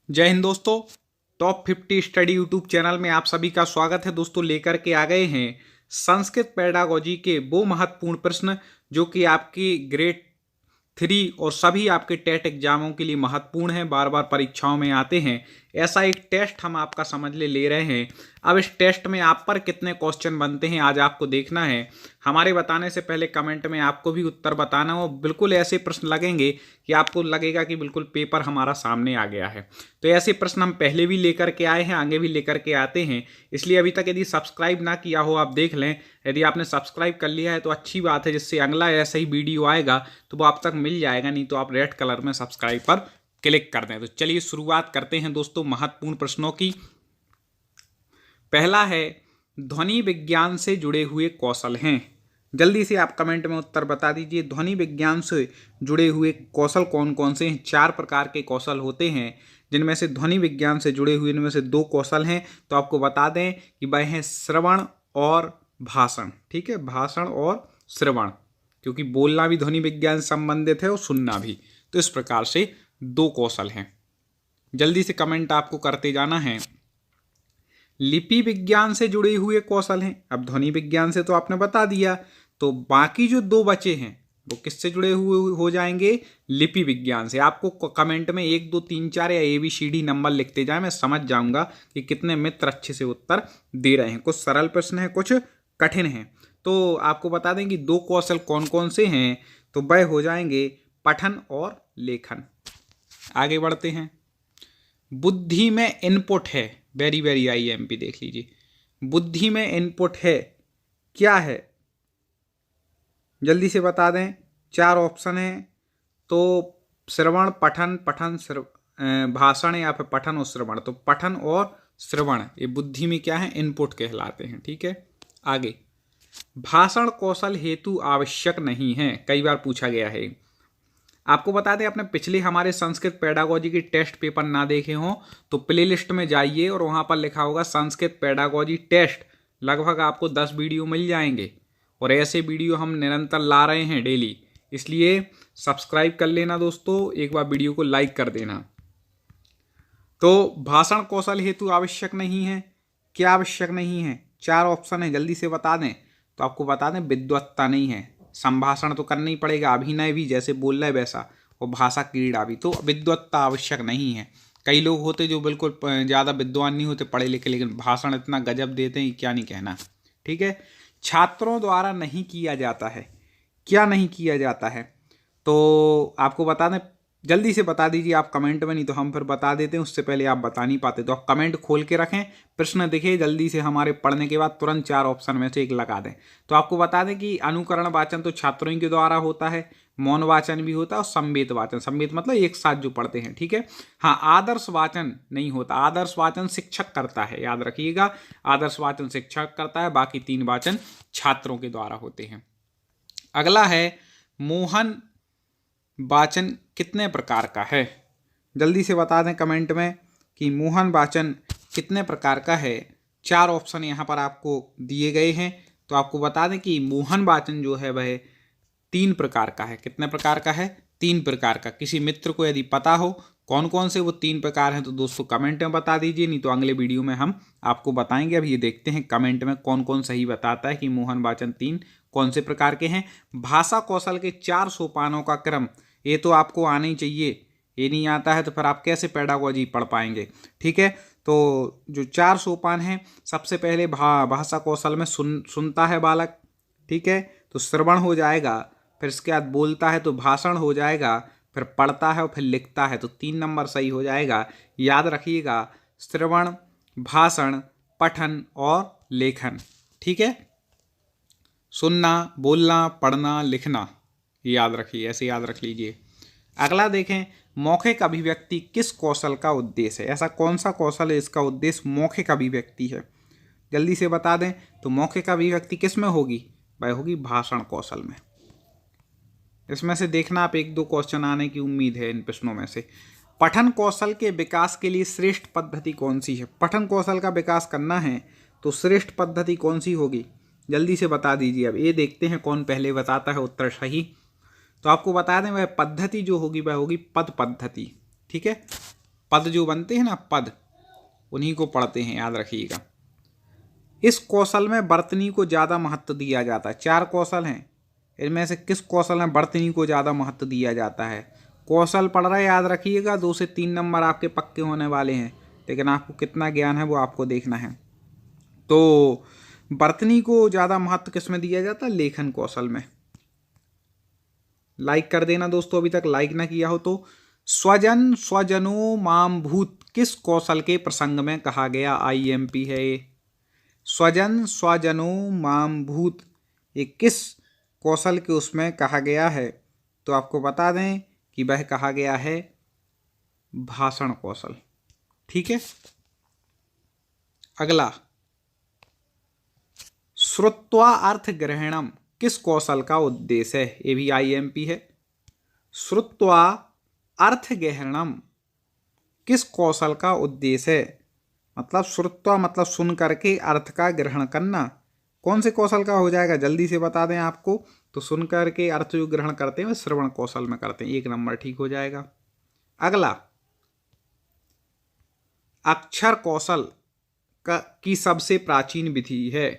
जय हिंद दोस्तों। Top 50 study YouTube channel में आप सभी का स्वागत है। दोस्तों लेकर के आ गए हैं संस्कृत पेडागोजी के वो महत्वपूर्ण प्रश्न जो कि आपकी ग्रेड 3 और सभी आपके टेट एग्जामों के लिए महत्वपूर्ण है, बार बार परीक्षाओं में आते हैं। ऐसा एक टेस्ट हम आपका समझ ले रहे हैं। अब इस टेस्ट में आप पर कितने क्वेश्चन बनते हैं आज आपको देखना है। हमारे बताने से पहले कमेंट में आपको भी उत्तर बताना हो। बिल्कुल ऐसे प्रश्न लगेंगे कि आपको लगेगा कि बिल्कुल पेपर हमारा सामने आ गया है। तो ऐसे प्रश्न हम पहले भी लेकर के आए हैं, आगे भी लेकर के आते हैं। इसलिए अभी तक यदि सब्सक्राइब ना किया हो आप देख लें। यदि आपने सब्सक्राइब कर लिया है तो अच्छी बात है, जिससे अगला ऐसा ही वीडियो आएगा तो वो आप तक मिल जाएगा, नहीं तो आप रेड कलर में सब्सक्राइब पर क्लिक कर दें। तो चलिए शुरुआत करते हैं दोस्तों महत्वपूर्ण प्रश्नों की। पहला है, ध्वनि विज्ञान से जुड़े हुए कौशल हैं। जल्दी से आप कमेंट में उत्तर बता दीजिए। ध्वनि विज्ञान से जुड़े हुए कौशल कौन कौन से हैं? 4 प्रकार के कौशल होते हैं, जिनमें से ध्वनि विज्ञान से जुड़े हुए इनमें से 2 कौशल हैं। तो आपको बता दें कि वह हैं श्रवण और भाषण। ठीक है, भाषण और श्रवण, क्योंकि बोलना भी ध्वनि विज्ञान से संबंधित है और सुनना भी। तो इस प्रकार से 2 कौशल हैं। जल्दी से कमेंट आपको करते जाना है। लिपि विज्ञान से जुड़े हुए कौशल हैं। अब ध्वनि विज्ञान से तो आपने बता दिया, तो बाकी जो 2 बचे हैं वो किससे जुड़े हुए हो जाएंगे? लिपि विज्ञान से। आपको कमेंट में 1 2 3 4 या ABCD नंबर लिखते जाए, मैं समझ जाऊंगा कि कितने मित्र अच्छे से उत्तर दे रहे हैं। कुछ सरल प्रश्न हैं, कुछ कठिन हैं। तो आपको बता दें कि 2 कौशल कौन कौन से हैं। तो वह हो जाएंगे पठन और लेखन। आगे बढ़ते हैं। बुद्धि में इनपुट है। वेरी वेरी IMP देख लीजिए। बुद्धि में इनपुट है, क्या है? जल्दी से बता दें। 4 ऑप्शन है। तो श्रवण, पठन, भाषण या फिर पठन और श्रवण। तो पठन और श्रवण ये बुद्धि में क्या है? इनपुट कहलाते हैं। ठीक है, आगे। भाषण कौशल हेतु आवश्यक नहीं है, कई बार पूछा गया है। आपको बता दें, अपने पिछले हमारे संस्कृत पेडागोजी के टेस्ट पेपर ना देखे हों तो प्लेलिस्ट में जाइए और वहां पर लिखा होगा संस्कृत पेडागोजी टेस्ट। लगभग आपको 10 वीडियो मिल जाएंगे और ऐसे वीडियो हम निरंतर ला रहे हैं डेली। इसलिए सब्सक्राइब कर लेना दोस्तों, एक बार वीडियो को लाइक कर देना। तो भाषण कौशल हेतु आवश्यक नहीं है। क्या आवश्यक नहीं है? 4 ऑप्शन है, जल्दी से बता दें। तो आपको बता दें, विद्वत्ता नहीं है। संभाषण तो करना ही पड़ेगा, अभिनय भी जैसे बोल रहे वैसा, और भाषा क्रीड़ा भी। तो विद्वत्ता आवश्यक नहीं है। कई लोग होते जो बिल्कुल ज़्यादा विद्वान नहीं होते, पढ़े लिखे, लेकिन भाषण इतना गजब देते हैं क्या नहीं कहना। ठीक है। छात्रों द्वारा नहीं किया जाता है। क्या नहीं किया जाता है? तो आपको बता दें, जल्दी से बता दीजिए आप कमेंट में, नहीं तो हम फिर बता देते हैं। उससे पहले आप बता नहीं पाते, तो आप कमेंट खोल के रखें, प्रश्न दिखे, जल्दी से हमारे पढ़ने के बाद तुरंत 4 ऑप्शन में से एक लगा दें। तो आपको बता दें कि अनुकरण वाचन तो छात्रों ही के द्वारा होता है, मौन वाचन भी होता है और संवेद वाचन। संवेद मतलब एक साथ जो पढ़ते हैं। ठीक है। हाँ, आदर्श वाचन नहीं होता। आदर्श वाचन शिक्षक करता है, याद रखिएगा। आदर्श वाचन शिक्षक करता है, बाकी 3 वाचन छात्रों के द्वारा होते हैं। अगला है, मोहन वाचन कितने प्रकार का है? जल्दी से बता दें कमेंट में कि मोहन वाचन कितने प्रकार का है। 4 ऑप्शन यहाँ पर आपको दिए गए हैं। तो आपको बता दें कि मोहन वाचन जो है वह 3 प्रकार का है। कितने प्रकार का है? 3 प्रकार का। किसी मित्र को यदि पता हो कौन कौन से वो 3 प्रकार हैं तो दोस्तों कमेंट में बता दीजिए, नहीं तो अगले वीडियो में हम आपको बताएंगे। अब ये देखते हैं कमेंट में कौन कौन सही बताता है कि मोहन वाचन 3 कौन से प्रकार के हैं। भाषा कौशल के 4 सोपानों का क्रम, ये तो आपको आना ही चाहिए। ये नहीं आता है तो फिर आप कैसे पेडागोजी पढ़ पाएंगे? ठीक है। तो जो 4 सोपान हैं, सबसे पहले भाषा कौशल में सुनता है बालक। ठीक है, तो श्रवण हो जाएगा। फिर इसके बाद बोलता है तो भाषण हो जाएगा। फिर पढ़ता है और फिर लिखता है, तो 3 नंबर सही हो जाएगा। याद रखिएगा, श्रवण, भाषण, पठन और लेखन। ठीक है, सुनना, बोलना, पढ़ना, लिखना, याद रखिए, ऐसे याद रख लीजिए। अगला देखें, मौखिक अभिव्यक्ति किस कौशल का उद्देश्य है? ऐसा कौन सा कौशल है इसका उद्देश्य मौखिक अभिव्यक्ति है? जल्दी से बता दें। तो मौखिक अभिव्यक्ति किस में होगी? वह होगी भाषण कौशल में। इसमें से देखना आप 1 2 क्वेश्चन आने की उम्मीद है इन प्रश्नों में से। पठन कौशल के विकास के लिए श्रेष्ठ पद्धति कौन सी है? पठन कौशल का विकास करना है तो श्रेष्ठ पद्धति कौन सी होगी? जल्दी से बता दीजिए। अब ये देखते हैं कौन पहले बताता है उत्तर सही। तो आपको बता दें, वह पद्धति जो होगी वह होगी पद पद्धति। ठीक है, पद जो बनते हैं ना, पद, उन्हीं को पढ़ते हैं, याद रखिएगा। इस कौशल में वर्तनी को ज़्यादा महत्व दिया जाता है। 4 कौशल हैं, इनमें से किस कौशल में वर्तनी को ज़्यादा महत्व दिया जाता है? कौशल पढ़ रहे, याद रखिएगा, 2 से 3 नंबर आपके पक्के होने वाले हैं, लेकिन आपको कितना ज्ञान है वो आपको देखना है। तो वर्तनी को ज़्यादा महत्व किस में दिया जाता है? लेखन कौशल में। लाइक कर देना दोस्तों, अभी तक लाइक ना किया हो तो। स्वजन स्वजनो माम भूत किस कौशल के प्रसंग में कहा गया? IMP है ये। स्वजन स्वजनो माम भूत, ये किस कौशल के उसमें कहा गया है? तो आपको बता दें कि वह कहा गया है भाषण कौशल। ठीक है। अगला, श्रुत्वा अर्थ ग्रहणम किस कौशल का उद्देश्य है? ये भी IMP है। श्रुत्वा अर्थ ग्रहणम किस कौशल का उद्देश्य है? मतलब श्रुत्वा मतलब सुन करके अर्थ का ग्रहण करना, कौन से कौशल का हो जाएगा? जल्दी से बता दें आपको। तो सुन करके अर्थ जो ग्रहण करते हैं वह श्रवण कौशल में करते हैं। 1 नंबर ठीक हो जाएगा। अगला, अक्षर कौशल की सबसे प्राचीन विधि है।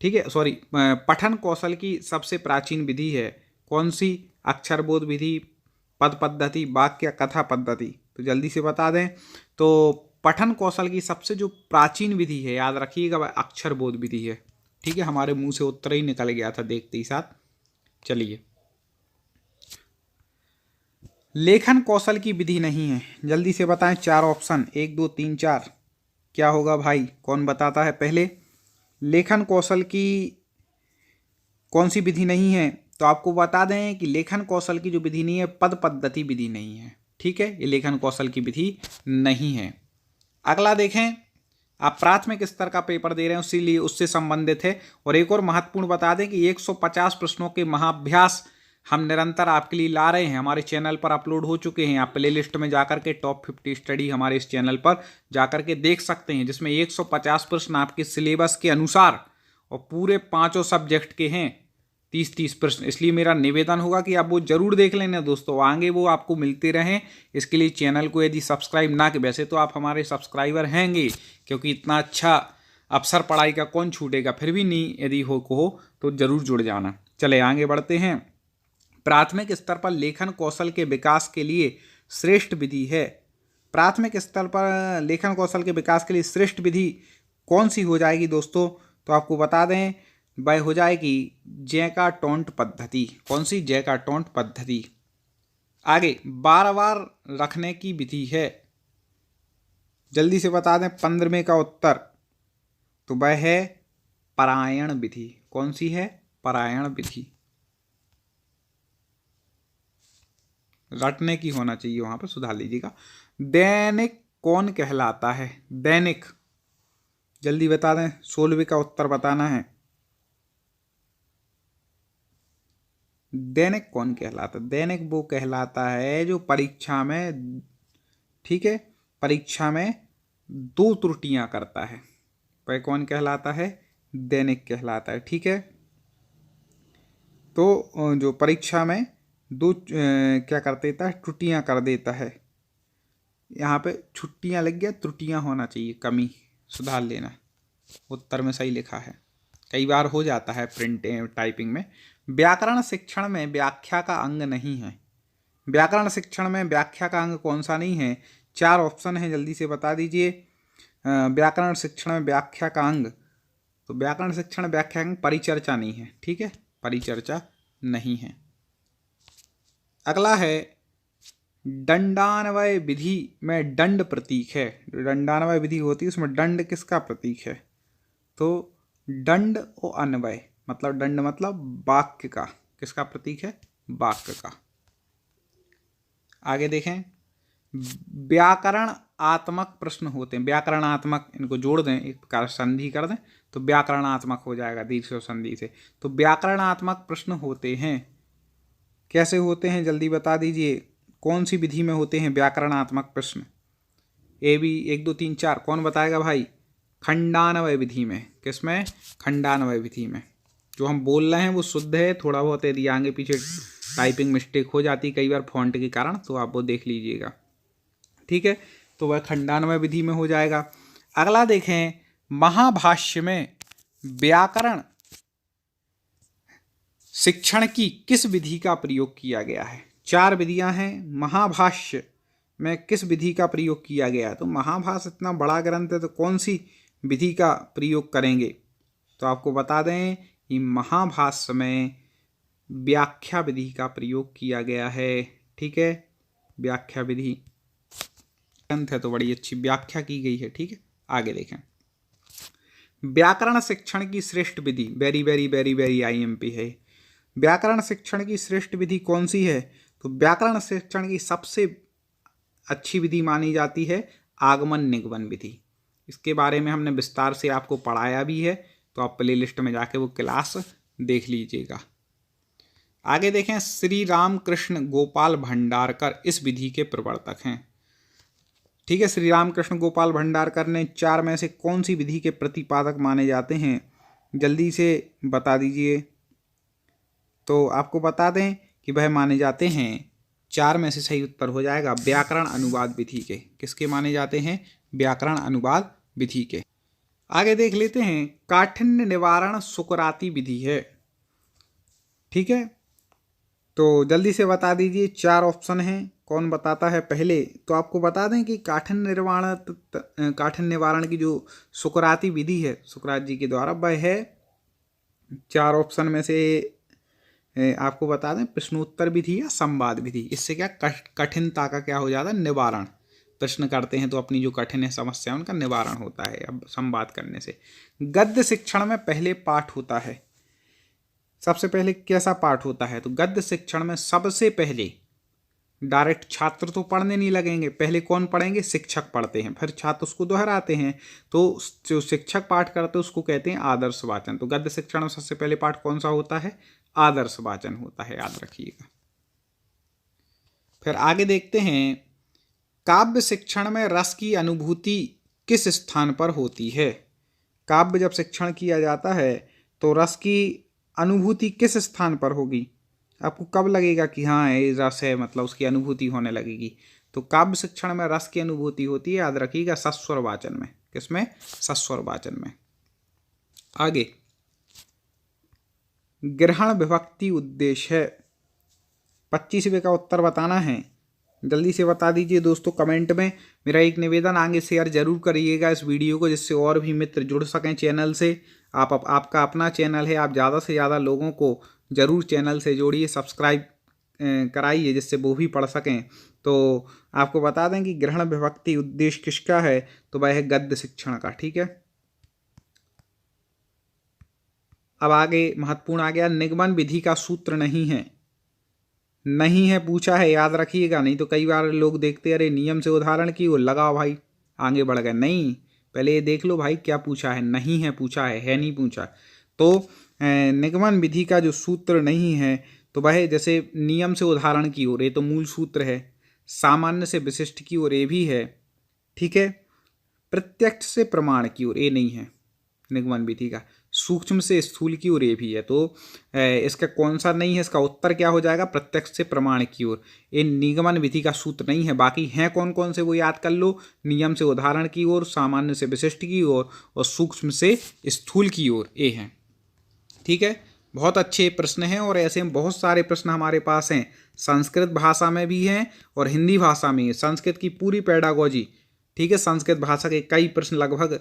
ठीक है, सॉरी, पठन कौशल की सबसे प्राचीन विधि है कौन सी? अक्षरबोध विधि, पद पद्धति, वाक्य कथा पद्धति। तो जल्दी से बता दें। तो पठन कौशल की सबसे जो प्राचीन विधि है, याद रखिएगा, वह अक्षरबोध विधि है। ठीक है, हमारे मुंह से उत्तर ही निकल गया था देखते ही साथ। चलिए, लेखन कौशल की विधि नहीं है, जल्दी से बताएं। 4 ऑप्शन, 1 2 3 4, क्या होगा भाई? कौन बताता है पहले? लेखन कौशल की कौन सी विधि नहीं है? तो आपको बता दें कि लेखन कौशल की जो विधि नहीं है, पद पद्धति विधि नहीं है। ठीक है, ये लेखन कौशल की विधि नहीं है। अगला देखें, आप प्राथमिक स्तर का पेपर दे रहे हैं, इसीलिए उससे संबंधित है। और एक और महत्वपूर्ण बता दें कि 150 प्रश्नों के महाअभ्यास हम निरंतर आपके लिए ला रहे हैं, हमारे चैनल पर अपलोड हो चुके हैं। आप प्ले लिस्ट में जाकर के टॉप 50 स्टडी हमारे इस चैनल पर जाकर के देख सकते हैं, जिसमें 150 प्रश्न आपके सिलेबस के अनुसार और पूरे 5 सब्जेक्ट के हैं, 30-30 प्रश्न। इसलिए मेरा निवेदन होगा कि आप वो जरूर देख लेना दोस्तों, आगे वो आपको मिलते रहें। इसके लिए चैनल को यदि सब्सक्राइब ना, कि वैसे तो आप हमारे सब्सक्राइबर हैंगे, क्योंकि इतना अच्छा अवसर पढ़ाई का कौन छूटेगा, फिर भी नहीं यदि हो तो जरूर जुड़ जाना। चले आगे बढ़ते हैं। प्राथमिक स्तर पर लेखन कौशल के विकास के लिए श्रेष्ठ विधि है। प्राथमिक स्तर पर लेखन कौशल के विकास के लिए श्रेष्ठ विधि कौन सी हो जाएगी दोस्तों? तो आपको बता दें, वह हो जाएगी जैकार्टोंट पद्धति। कौन सी? जैकार्टोंट पद्धति। आगे, बार बार रखने की विधि है, जल्दी से बता दें 15वें का उत्तर। तो वह है पारायण विधि। कौन सी है? पारायण विधि। रटने की होना चाहिए, वहां पर सुधार लीजिएगा। दैनिक कौन कहलाता है? दैनिक, जल्दी बता दें, 16वें का उत्तर बताना है। दैनिक कौन कहलाता है? दैनिक वो कहलाता है जो परीक्षा में, ठीक है, परीक्षा में 2 त्रुटियां करता है, वह कौन कहलाता है? दैनिक कहलाता है। ठीक है, तो जो परीक्षा में 2 क्या कर देता है? त्रुटियां कर देता है। यहाँ पे छुट्टियां लग गया, त्रुटियां होना चाहिए, कमी, सुधार लेना। उत्तर में सही लिखा है, कई बार हो जाता है प्रिंट टाइपिंग में। व्याकरण शिक्षण में व्याख्या का अंग नहीं है। व्याकरण शिक्षण में व्याख्या का अंग कौन सा नहीं है? 4 ऑप्शन है, जल्दी से बता दीजिए। व्याकरण शिक्षण में व्याख्या का अंग, तो व्याकरण शिक्षण व्याख्या अंग परिचर्चा नहीं है। ठीक है, परिचर्चा नहीं है। अगला है, दंडान्वय विधि में दंड प्रतीक है। दंडान्वय विधि होती है, उसमें दंड किसका प्रतीक है? तो दंड और अन्वय, मतलब दंड मतलब वाक्य का, किसका प्रतीक है? वाक्य का। आगे देखें, व्याकरण आत्मक प्रश्न होते हैं। व्याकरणात्मक, इनको जोड़ दें, एक प्रकार संधि कर दें तो व्याकरणात्मक हो जाएगा दीर्घ संधि से। तो व्याकरणात्मक प्रश्न होते हैं, कैसे होते हैं जल्दी बता दीजिए। कौन सी विधि में होते हैं व्याकरणात्मक प्रश्न? ए बी 1 2 3 4, कौन बताएगा भाई? खंडान्वय विधि में। किसमें? खंडान्वय विधि में। जो हम बोल रहे हैं वो शुद्ध है, थोड़ा बहुत यदि आगे पीछे टाइपिंग मिस्टेक हो जाती कई बार फॉन्ट के कारण, तो आप वो देख लीजिएगा। ठीक है, तो वह खंडान्वय विधि में हो जाएगा। अगला देखें, महाभाष्य में व्याकरण शिक्षण की किस विधि का प्रयोग किया गया है? 4 विधियां हैं। महाभाष्य में किस विधि का प्रयोग किया गया है? तो महाभाष्य इतना बड़ा ग्रंथ है तो कौन सी विधि का प्रयोग करेंगे? तो आपको बता दें कि महाभाष्य में व्याख्या विधि का प्रयोग किया गया है। ठीक है, व्याख्या विधि ग्रंथ है तो बड़ी अच्छी व्याख्या की गई है। ठीक है, आगे देखें, व्याकरण शिक्षण की श्रेष्ठ विधि, very very very very IMP है। व्याकरण शिक्षण की श्रेष्ठ विधि कौन सी है? तो व्याकरण शिक्षण की सबसे अच्छी विधि मानी जाती है आगमन निगमन विधि। इसके बारे में हमने विस्तार से आपको पढ़ाया भी है, तो आप प्लेलिस्ट में जाके वो क्लास देख लीजिएगा। आगे देखें, श्री रामकृष्ण गोपाल भंडारकर इस विधि के प्रवर्तक हैं। ठीक है, श्री रामकृष्ण गोपाल भंडारकर ने 4 में से कौन सी विधि के प्रतिपादक माने जाते हैं? जल्दी से बता दीजिए। तो आपको बता दें कि वह माने जाते हैं, 4 में से सही उत्तर हो जाएगा व्याकरण अनुवाद विधि के। किसके माने जाते हैं? व्याकरण अनुवाद विधि के। आगे देख लेते हैं, काठिन्य निवारण सुकराती विधि है। ठीक है, तो जल्दी से बता दीजिए, 4 ऑप्शन हैं, कौन बताता है पहले? तो आपको बता दें कि काठिन्य निवारण की जो सुकराती विधि है सुकरात जी के द्वारा, वह है 4 ऑप्शन में से आपको बता दें प्रश्नोत्तर विधि या संवाद विधि। इससे क्या कठिनता का क्या हो जाता है? निवारण। प्रश्न करते हैं तो अपनी जो कठिन समस्या उनका निवारण होता है अब संवाद करने से। गद्य शिक्षण में पहले पाठ होता है, सबसे पहले कैसा पाठ होता है? तो गद्य शिक्षण में सबसे पहले डायरेक्ट छात्र तो पढ़ने नहीं लगेंगे, पहले कौन पढ़ेंगे? शिक्षक पढ़ते हैं, फिर छात्र उसको दोहराते हैं। तो जो शिक्षक पाठ करते हैं उसको कहते हैं आदर्श वाचन। तो गद्य शिक्षण में सबसे पहले पाठ कौन सा होता है? आदर्श वाचन होता है, याद रखिएगा। फिर आगे देखते हैं, काव्य शिक्षण में रस की अनुभूति किस स्थान पर होती है? काव्य जब शिक्षण किया जाता है तो रस की अनुभूति किस स्थान पर होगी? आपको कब लगेगा कि हाँ ये रस है, मतलब उसकी अनुभूति होने लगेगी? तो काव्य शिक्षण में रस की अनुभूति होती है, याद रखिएगा, सस्वर वाचन में। किसमें? सस्वर वाचन में। आगे, ग्रहण विभक्ति उद्देश्य है, 25वें का उत्तर बताना है। जल्दी से बता दीजिए दोस्तों कमेंट में। मेरा एक निवेदन, आगे शेयर जरूर करिएगा इस वीडियो को, जिससे और भी मित्र जुड़ सकें चैनल से। आपका अपना चैनल है, आप ज़्यादा से ज़्यादा लोगों को जरूर चैनल से जोड़िए, सब्सक्राइब कराइए, जिससे वो भी पढ़ सकें। तो आपको बता दें कि ग्रहण विभक्ति उद्देश्य किसका है? तो वह है गद्य शिक्षण का। ठीक है, अब आगे महत्वपूर्ण आ गया, निगमन विधि का सूत्र नहीं है। नहीं है पूछा है, याद रखिएगा, नहीं तो कई बार लोग देखते अरे नियम से उदाहरण की, वो लगाओ भाई आगे बढ़ गए। नहीं, पहले ये देख लो भाई क्या पूछा है। नहीं है पूछा है नहीं पूछा। तो निगमन विधि का जो सूत्र नहीं है तो वह जैसे नियम से उदाहरण की ओर, ये तो मूल सूत्र है। सामान्य से विशिष्ट की ओर ये भी है। ठीक है, प्रत्यक्ष से प्रमाण की ओर ये नहीं है निगमन विधि का। सूक्ष्म से स्थूल की ओर ये भी है। तो इसका कौन सा नहीं है? इसका उत्तर क्या हो जाएगा? प्रत्यक्ष से प्रमाण की ओर। ये निगमन विधि का सूत्र नहीं है। बाकी हैं कौन कौन से वो याद कर लो, नियम से उदाहरण की ओर, सामान्य से विशिष्ट की ओर और सूक्ष्म से स्थूल की ओर, ये हैं। ठीक है, बहुत अच्छे प्रश्न हैं और ऐसे बहुत सारे प्रश्न हमारे पास हैं। संस्कृत भाषा में भी हैं और हिंदी भाषा में। संस्कृत की पूरी पेडागोजी, ठीक है, संस्कृत भाषा के कई प्रश्न, लगभग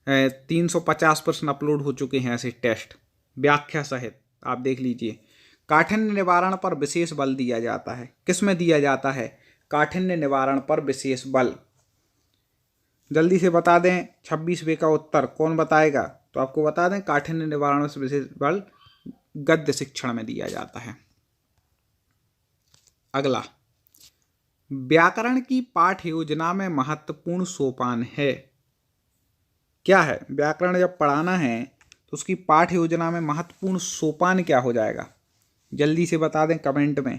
350 प्रश्न अपलोड हो चुके हैं ऐसे टेस्ट व्याख्या सहित, आप देख लीजिए। काठिन्य निवारण पर विशेष बल दिया जाता है, किस में दिया जाता है? काठिन्य निवारण पर विशेष बल। जल्दी से बता दें 26वें का उत्तर कौन बताएगा? तो आपको बता दें काठिन्य निवारण से विशेष बल गद्य शिक्षण में दिया जाता है। अगला, व्याकरण की पाठ योजना में महत्वपूर्ण सोपान है। क्या है? व्याकरण जब पढ़ाना है तो उसकी पाठ योजना में महत्वपूर्ण सोपान क्या हो जाएगा? जल्दी से बता दें कमेंट में।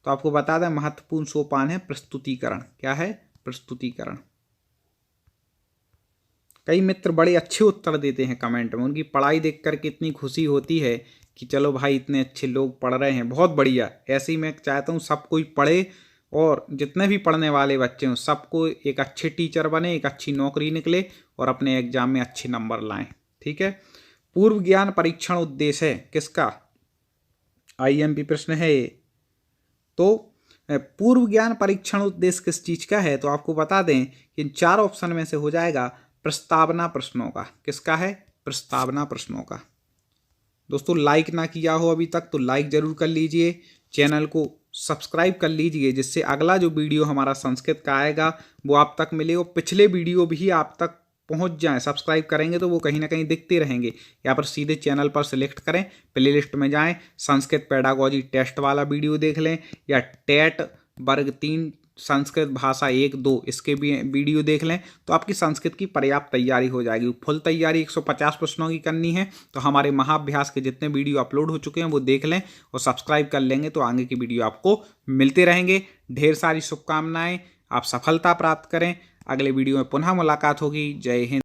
तो आपको बता दें महत्वपूर्ण सोपान है प्रस्तुतिकरण। क्या है? प्रस्तुतिकरण। कई मित्र बड़े अच्छे उत्तर देते हैं कमेंट में, उनकी पढ़ाई देख करके इतनी खुशी होती है कि चलो भाई इतने अच्छे लोग पढ़ रहे हैं, बहुत बढ़िया। ऐसे ही मैं चाहता हूँ सब कोई पढ़े और जितने भी पढ़ने वाले बच्चे हैं सबको एक अच्छे टीचर बने, एक अच्छी नौकरी निकले और अपने एग्जाम में अच्छे नंबर लाएं। ठीक है। पूर्व ज्ञान परीक्षण उद्देश्य है किसका? आईएमपी प्रश्न है ये। तो पूर्व ज्ञान परीक्षण उद्देश्य किस चीज का है? तो आपको बता दें कि इन 4 ऑप्शन में से हो जाएगा प्रस्तावना प्रश्नों का। किसका है? प्रस्तावना प्रश्नों का। दोस्तों लाइक ना किया हो अभी तक तो लाइक जरूर कर लीजिए, चैनल को सब्सक्राइब कर लीजिए, जिससे अगला जो वीडियो हमारा संस्कृत का आएगा वो आप तक मिले और पिछले वीडियो भी आप तक पहुंच जाएं। सब्सक्राइब करेंगे तो वो कहीं ना कहीं दिखते रहेंगे। यहाँ पर सीधे चैनल पर सिलेक्ट करें, प्लेलिस्ट में जाएं, संस्कृत पेडागोजी टेस्ट वाला वीडियो देख लें या टेट वर्ग 3 संस्कृत भाषा 1-2 इसके भी वीडियो देख लें, तो आपकी संस्कृत की पर्याप्त तैयारी हो जाएगी। फुल तैयारी 150 प्रश्नों की करनी है तो हमारे महाअभ्यास के जितने वीडियो अपलोड हो चुके हैं वो देख लें और सब्सक्राइब कर लेंगे तो आगे की वीडियो आपको मिलते रहेंगे। ढेर सारी शुभकामनाएं, आप सफलता प्राप्त करें। अगले वीडियो में पुनः मुलाकात होगी। जय हिंद।